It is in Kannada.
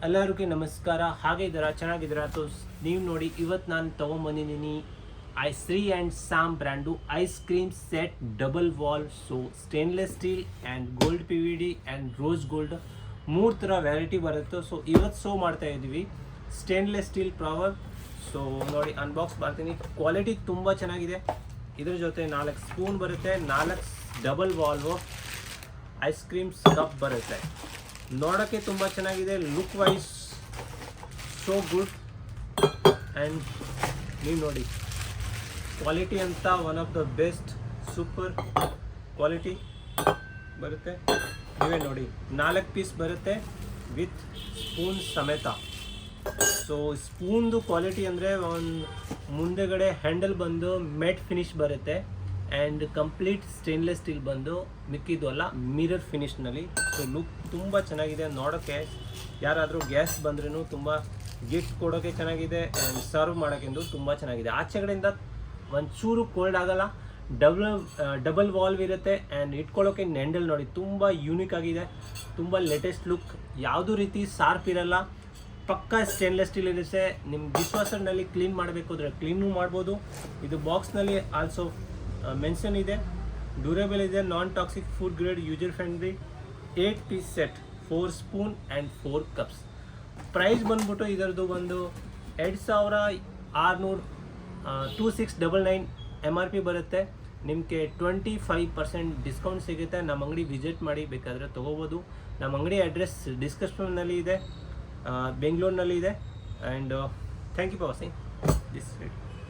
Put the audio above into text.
ಎಲ್ಲರಿಗೂ ನಮಸ್ಕಾರ. ಹಾಗೆ ಇದ್ದೀರಾ? ಚೆನ್ನಾಗಿದ್ದೀರಾ? ನೀವು ನೋಡಿ, ಇವತ್ತು ನಾನು ತೊಗೊಂಬಂದಿದ್ದೀನಿ Shri and Sam brand ice cream set double wall. So stainless steel and gold PVD and rose gold 3 ಥರ ವೆರೈಟಿ ಬರುತ್ತೆ. ಸೊ ಇವತ್ತು ಶೋ ಮಾಡ್ತಾ ಇದ್ದೀವಿ ಸ್ಟೇನ್ಲೆಸ್ ಸ್ಟೀಲ್ ಪವರ್. ಸೊ ನೋಡಿ, ಅನ್ಬಾಕ್ಸ್ ಮಾಡ್ತೀನಿ. ಕ್ವಾಲಿಟಿ ತುಂಬ ಚೆನ್ನಾಗಿದೆ. ಇದ್ರ ಜೊತೆ 4 ಸ್ಪೂನ್ ಬರುತ್ತೆ, 4 double valve ice creams cup ಬರುತ್ತೆ. ನೋಡೋಕ್ಕೆ ತುಂಬ ಚೆನ್ನಾಗಿದೆ. Look wise so good. And ನೀವು ನೋಡಿ, ಕ್ವಾಲಿಟಿ ಅಂತ one of the best super quality ಬರುತ್ತೆ. ನೀವೇ ನೋಡಿ, 4 ಪೀಸ್ ಬರುತ್ತೆ ವಿತ್ ಸ್ಪೂನ್ ಸಮೇತ. ಸೊ ಸ್ಪೂನ್ದು ಕ್ವಾಲಿಟಿ ಅಂದರೆ ಒಂದು ಮುಂದೆಗಡೆ ಹ್ಯಾಂಡಲ್ ಬಂದು ಮೆಟ್ ಫಿನಿಶ್ ಬರುತ್ತೆ ಆ್ಯಂಡ್ ಕಂಪ್ಲೀಟ್ ಸ್ಟೇನ್ಲೆಸ್ ಸ್ಟೀಲ್ ಬಂದು ಮಿಕ್ಕಿದ್ದು ಅಲ್ಲ ಮಿರರ್ ಫಿನಿಶ್ನಲ್ಲಿ. ಸೊ ಲುಕ್ ತುಂಬ ಚೆನ್ನಾಗಿದೆ. ನೋಡೋಕ್ಕೆ ಯಾರಾದರೂ ಗ್ಯಾಸ್ ಬಂದ್ರೂ ತುಂಬ ಗಿಫ್ಟ್ ಕೊಡೋಕ್ಕೆ ಚೆನ್ನಾಗಿದೆ ಆ್ಯಂಡ್ ಸರ್ವ್ ಮಾಡೋಕ್ಕೆಂದು ತುಂಬ ಚೆನ್ನಾಗಿದೆ. ಆಚೆಗಡೆಯಿಂದ ಒಂಚೂರು ಕೋಲ್ಡ್ ಆಗೋಲ್ಲ. ಡಬಲ್ ವಾಲ್ವ್ ಇರುತ್ತೆ ಆ್ಯಂಡ್ ಇಟ್ಕೊಳ್ಳೋಕ್ಕೆ ಹ್ಯಾಂಡಲ್ ನೋಡಿ ತುಂಬ ಯೂನಿಕ್ ಆಗಿದೆ. ತುಂಬ ಲೇಟೆಸ್ಟ್ ಲುಕ್. ಯಾವುದೂ ರೀತಿ ಶಾರ್ಪ್ ಇರಲ್ಲ. ಪಕ್ಕಾ ಸ್ಟೇನ್ಲೆಸ್ ಸ್ಟೀಲ್ ಇರುತ್ತೆ. ನಿಮ್ಮ ಡಿಶ್ ವಾಷರ್ನಲ್ಲಿ ಕ್ಲೀನ್ ಮಾಡಬೇಕು ಅಂದರೆ ಕ್ಲೀನು ಮಾಡ್ಬೋದು. ಇದು ಬಾಕ್ಸ್ನಲ್ಲಿ ಆಲ್ಸೋ ಮೆನ್ಷನ್ ಇದೆ. ಡ್ಯೂರೇಬಲ್ ಇದೆ, non toxic, food grade, user friendly. 8 piece set, 4 spoon and 4 cups. Price ಬಂದ್ಬಿಟ್ಟು ಇದರದ್ದು ಒಂದು 2699 MRP ಬರುತ್ತೆ. ನಿಮಗೆ 25% ಡಿಸ್ಕೌಂಟ್ ಸಿಗುತ್ತೆ. ನಮ್ಮ ಅಂಗಡಿ ವಿಸಿಟ್ ಮಾಡಿ, ಬೇಕಾದರೆ ತೊಗೋಬೋದು. ನಮ್ಮ ಅಂಗಡಿ ಅಡ್ರೆಸ್ ಡಿಸ್ಕ್ರಿಪ್ಷನ್ನಲ್ಲಿ ಇದೆ, ಬೆಂಗಳೂರಿನಲ್ಲಿ ಇದೆ. And thank you for watching this video.